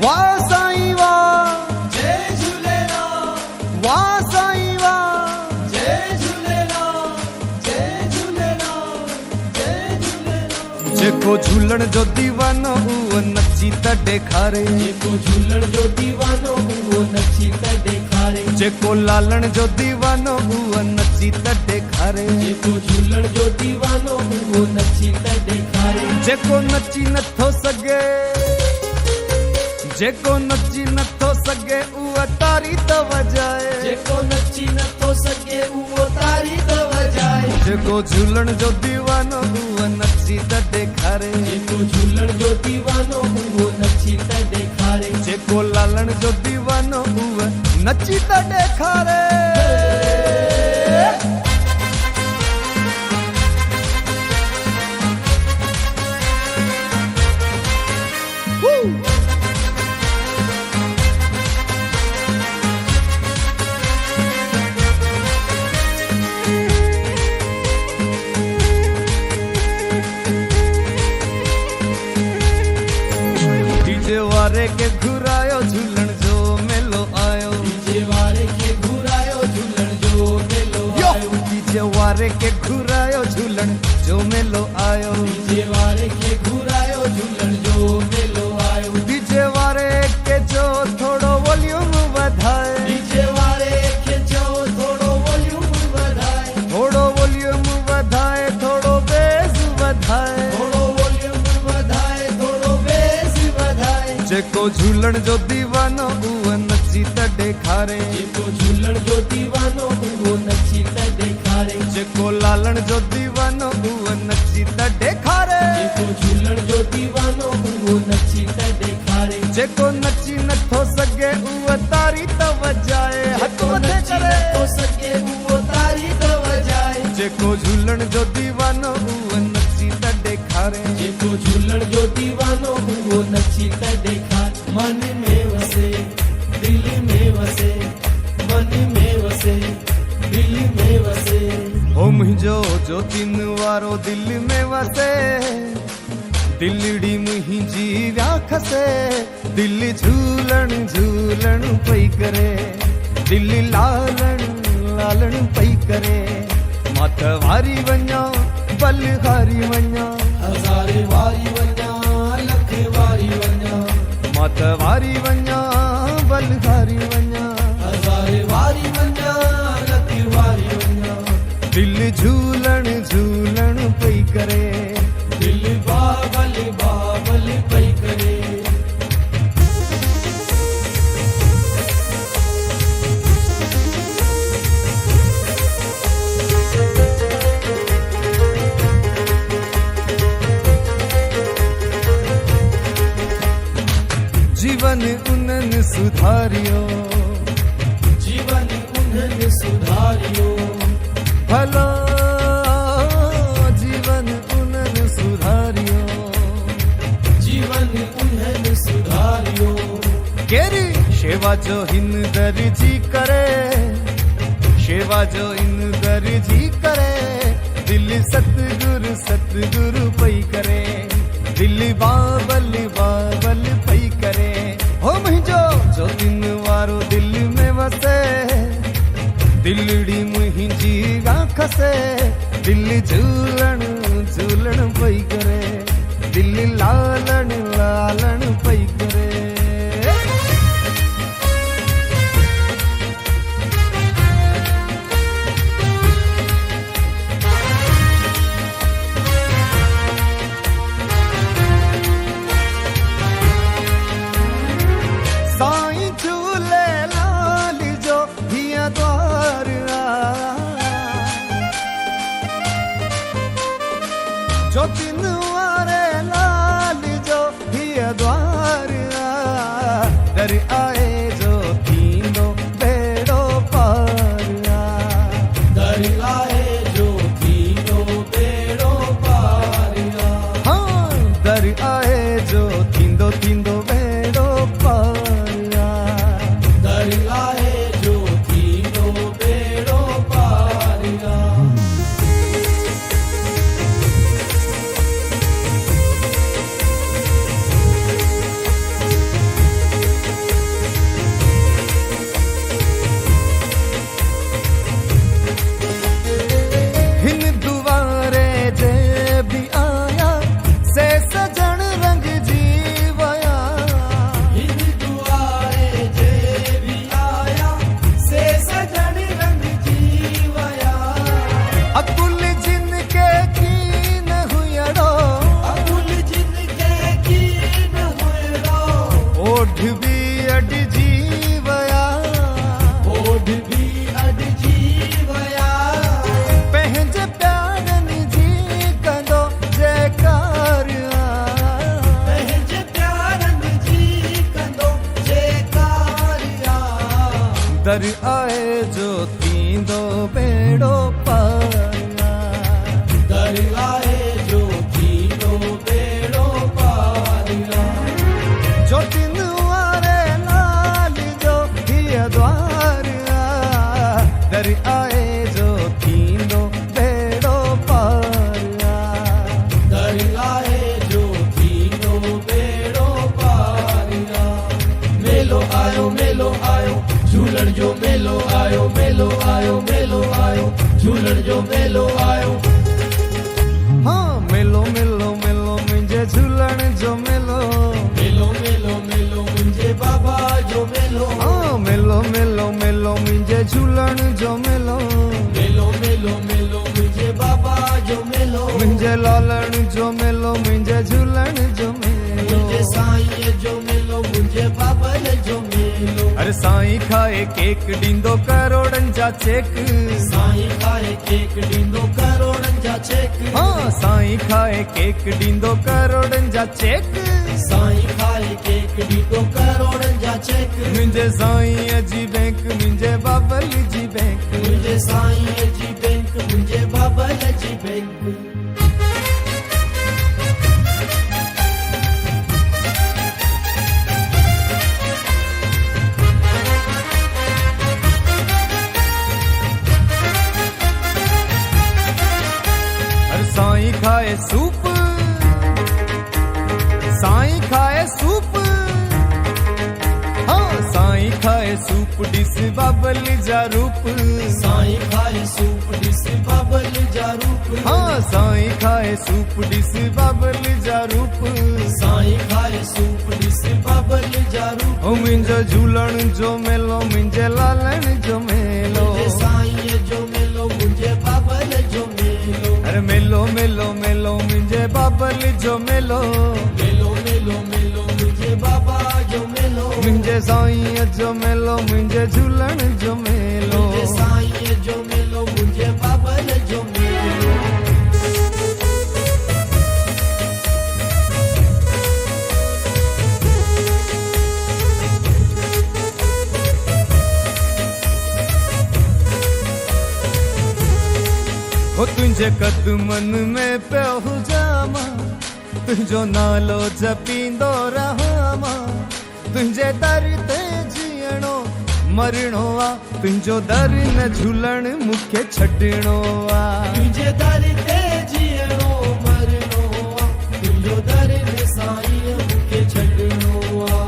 वाह साईं वाह, जय झूलेलाल, वाह साईं वाह, जय झूलेलाल, जय झूलेलाल, जय झूलेलाल। जेको झूलण जो दीवानो उहो नची त ॾेखारे, जेको झूलण जो दीवानो उहो नची त ॾेखारे, जेको लालण जो दीवानो उहो नची त ॾेखारे, जेको झूलण जो दीवानो उहो नची त ॾेखारे, जेको नची नथो सघे, जेको नची नथो सघे उहो तारी त वॼाए, जेको नची नथो सघे उहो तारी त वॼाए, जेको झूलण जो दीवानो उहो नची त ॾेखारे, जेको झूलण जो दीवानो उहो नची त ॾेखारे, जेको लालण जो दीवानो उहो नची त ॾेखारे। डीजे वारे के घुरायो झूलण जो मेलो आयो, डीजे वारे के घुरायो झूलण जो मेलो आयो, डीजे वारे के घुरायो झूलण जो मेलो आयो, डीजे वारे के घुरायो झूलण जो मेलो आयो, डीजे वारे के जो थोड़ो वॉल्यूम वधाए, डीजे वारे के जो थोड़ो वॉल्यूम वधाए, थोड़ो वॉल्यूम वधाए, थोड़ो बेस वधाए, थोड़ो वॉल्यूम वधाए, थोड़ो बेस वधाए, जेको झूलण जो दीवानो उहो नची त ॾेखारे, जेको झूलण जो दीवानो उहो नची त ॾेखारे, जेको लालण जो दीवानो उहो नची त ॾेखारे, जेको झूलण जो दीवानो उहो नची त ॾेखारे, जेको नची नथो सघे उहो तारी त वॼाए, हथ जेको मथे नची करे, नथो सघे उहो तारी त वॼाए, जेको झूलण जो दीवानो उहो नची त ॾेखारे, जेको झूलण जो दीवानो उहो नची त ॾेखारे, मन में वसे दिल में वसे, मन में वसे दिल में वसे, हो मुंहिंजो ज्योतिन वारो दिल में वसे, दिलड़ी मुंहिंजी व्याखसे, दिल झूलण झूलण पई करे, दिल लालण लालण पई करे, माथ वारी वञा बलहारी वञा, हज़ारे वारी वञा लख वारी वञा, माथ वारी वञा बलहारी वञा, हज़ारे वारी वञा लख वारी वञा, दिल झूलण झूलण पई करे, दिल बाबल बाबल पई करे, जीवन उन्हनि सुधारियो, जीवन उन्हनि सुधारियो, भला जीवन उन्हनि सुधारियो, जीवन उन्हनि सुधारियो, केरी शेवा जो हिन दर्जी करे, शेवा जो हिन दर्जी करे, दिल सतगुरु सतगुरु पई करे, दिल बाबल बाबल पई करे, हो मुंहिंजो ज्योतिन वारो दिल में वसे, दिलड़ी मुंहिंजी आंखसे, दिल झूलण झूलण पई करे, दिल लालण लालण पई करे। साईं झूलेलाल जो हीअं द्वार ज्योतिन वारे लाल जो हीअं द्वार दर आए जो थींदो बेड़ो पार, दर आए जो थींदो बेड़ो पार, हाँ दर आए जो थींदो थींदो बेड़ो पार, दर आए जो थींदो बेड़ो पार, दर आए जो थींदो बेड़ो पार। दर आए जो थींदो बेड़ो पार। जो तिन वारे लाल जो थिया द्वार। दर आए जो थींदो बेड़ो पार। दर आए जो थींदो बेड़ो पार। मेलो आयो मेलो आयो झूलण जो मेलो आयो मेलो आयो मेलो आयो झूलण जो मेलो आयो। हाँ मेलो मेलो मेलो मुंहिंजे झूलण जो मेलो। मेलो मेलो मेलो मुंहिंजे बाबा जो मेलो। हाँ मेलो मेलो मेलो मुंहिंजे झूलण जो मेलो। मेलो मेलो मेलो मुंहिंजे बाबा जो मेलो। मुंहिंजे लालण जो मेलो मुंहिंजे झूलण जो मेलो। मुंहिंजे साईं जो मेलो मुंहिंजे बाबल जो मेलो। अरे साईं खाए केक ॾींदो करोड़नि जा चेक। साईं खाए केक ॾींदो करोड़नि जा चेक। हाँ साईं खाए केक ॾींदो करोड़नि जा चेक। साईं खाए केक ॾींदो करोड़नि जा चेक। मुंहिंजे साईं जी बैंक मुंहिंजे बाबल जी बैंक। मुंहिंजे साईं जी बैंक मुंहिंजे बाबल जी बैंक। साईं खाए सूप। साईं खाए सूप। हाँ साईं खाए सूप डिस बाबल जा रूप। साईं खाए सूप डिस बाबल जा रूप। हाँ साईं खाए सूप डिस बाबल जा रूप। साईं खाए सूप डिस बाबल जा रूप। ओ मुंहिंजो झूलण जो मेलो मुंहिंजे लालण जो मेलो। मुंहिंजे साईं जो मेलो मुंहिंजे बाबल जो मेलो। अरे मेलो मेलो मेलो मुंहिंजे बाबल जो मेलो। मेलो मेलो मेलो मुंहिंजे बाबा जो मेलो। मुंहिंजे साईं जो मेलो मुंहिंजे झूलण जो मेलो। मुंहिंजे साईं जो मेलो मुंहिंजे बाबल जो मेलो। हो तुंहिंजे कदमनि में पियो हुजां मां। तुंहिंजो नालो जपींदो रहां मां। तुंहिंजे दर ते जीअणो मरणो आ। तुंहिंजो दर न झूलण मूंखे छॾणो आ। तुंहिंजे दर ते जीअणो मरणो आ। तुंहिंजो दर न साईं मूंखे छॾणो आ।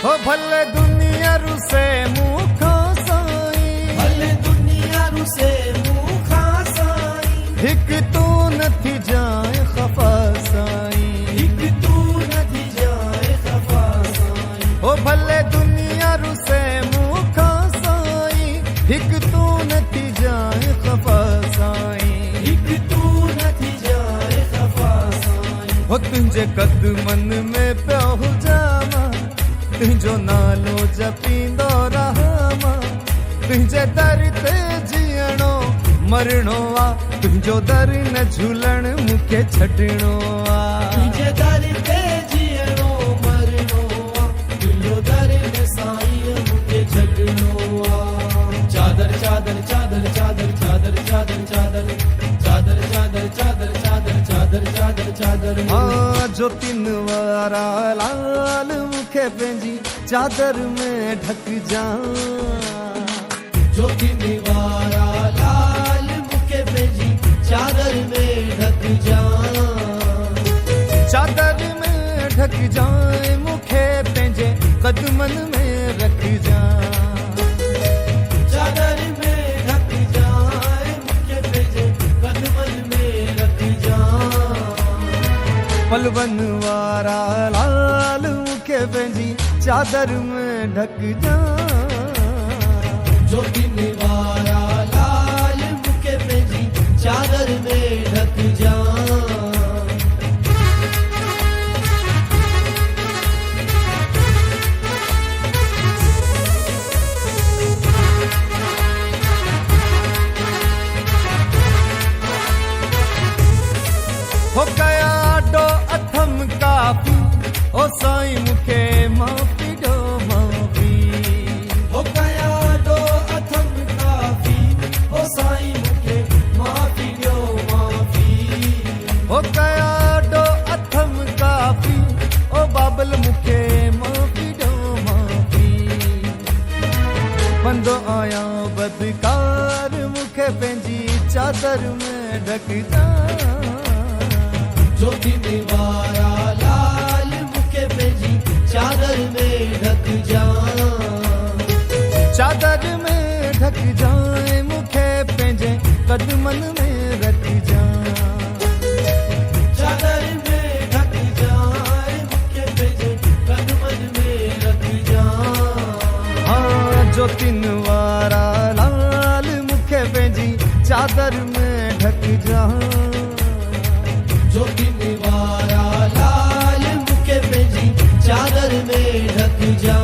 हो भले दुनिया रुसे मूंखां साईं। भले दुनिया रुसे मूंखां साईं। हिकु तू नथी जाए खफ़ा साईं। हिकु तू नथी जाए खफ़ा साईं। हो भले दुनिया रुसे मूंखां साईं। हिकु तू नथी जाए खफ़ा साईं। हिकु तू नथी जाए खफ़ा साईं। हो तुंहिंजे कदमनि में पियो हुजां मां। तुंहिंजो नालो जपींदो रहां मां। तुंहिंजे दर ते जीअणो मरणो आ। तुंहिंजो दर न झूलण मूंखे छॾणो आ। तुंहिंजे दर ते जीअणो मरणो आ। तुंहिंजो दर न साईं मूंखे छॾणो आ। चादर चादर चादर चादर चादर चादर चादर चादर चादर चादर चादर चादर चादर चादर। हाँ जो तिन वारा लाल मूंखे पंहिंजी चादर में ढक जा। जो तिन वारा लाल मूंखे पंहिंजी चादर में ढक जा। चादर में ढक जाए मूंखे पंहिंजे कदमनि में रख जा। चादर में ढक जाए मूंखे पंहिंजे कदमनि में रख जा। पलवन वारा लाल मूंखे पंहिंजी चादर में ढक जा। जो तिन वारा लाल मूंखे पंहिंजी चादर में ढक जा। ओ साईं मूंखे माफ़ी ॾियो माफ़ी ओ कया ॾो अथम काफ़ी ओ साईं मूंखे माफ़ी ॾियो माफ़ी ओ कया ॾो अथम काफ़ी ओ बाबल मूंखे माफ़ी ॾियो माफ़ी बंदो आहियां बदकार मूंखे पंहिंजी चादर में ढकजा ज्योति वारा लाल मूंखे पंहिंजी चादर में ढक जा चादर में ढक जाए मूंखे पंहिंजे कदमनि में रख जा चादर में ढक जाए मूंखे पंहिंजे कदमनि में रख जा हाँ ज्योतिन वारा लाल मूंखे पंहिंजी चादर में ढक जा ज्योति वारा लाल मूंखे पंहिंजी चादर में ढक जा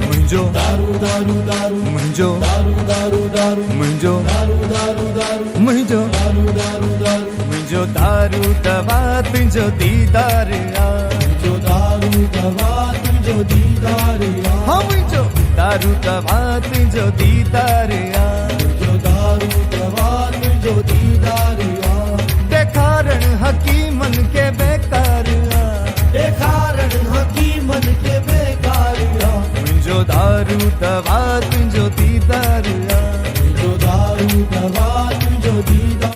मुंहिंजो दारू दारू दारू मुंहिंजो दारू दारू दारू मुंहिंजो दारू दारू दारू मुंहिंजो दारू दारू दारू मुंहिंजो दारू दवा तुंहिंजो दीदार आ जो दारू दवा तुंहिंजो दीदार आ हाँ मुंहिंजो दारू दवा तुंहिंजो दीदार आ जो दारू दवा तुंहिंजो दीदार आ ॾेखारण हकीमन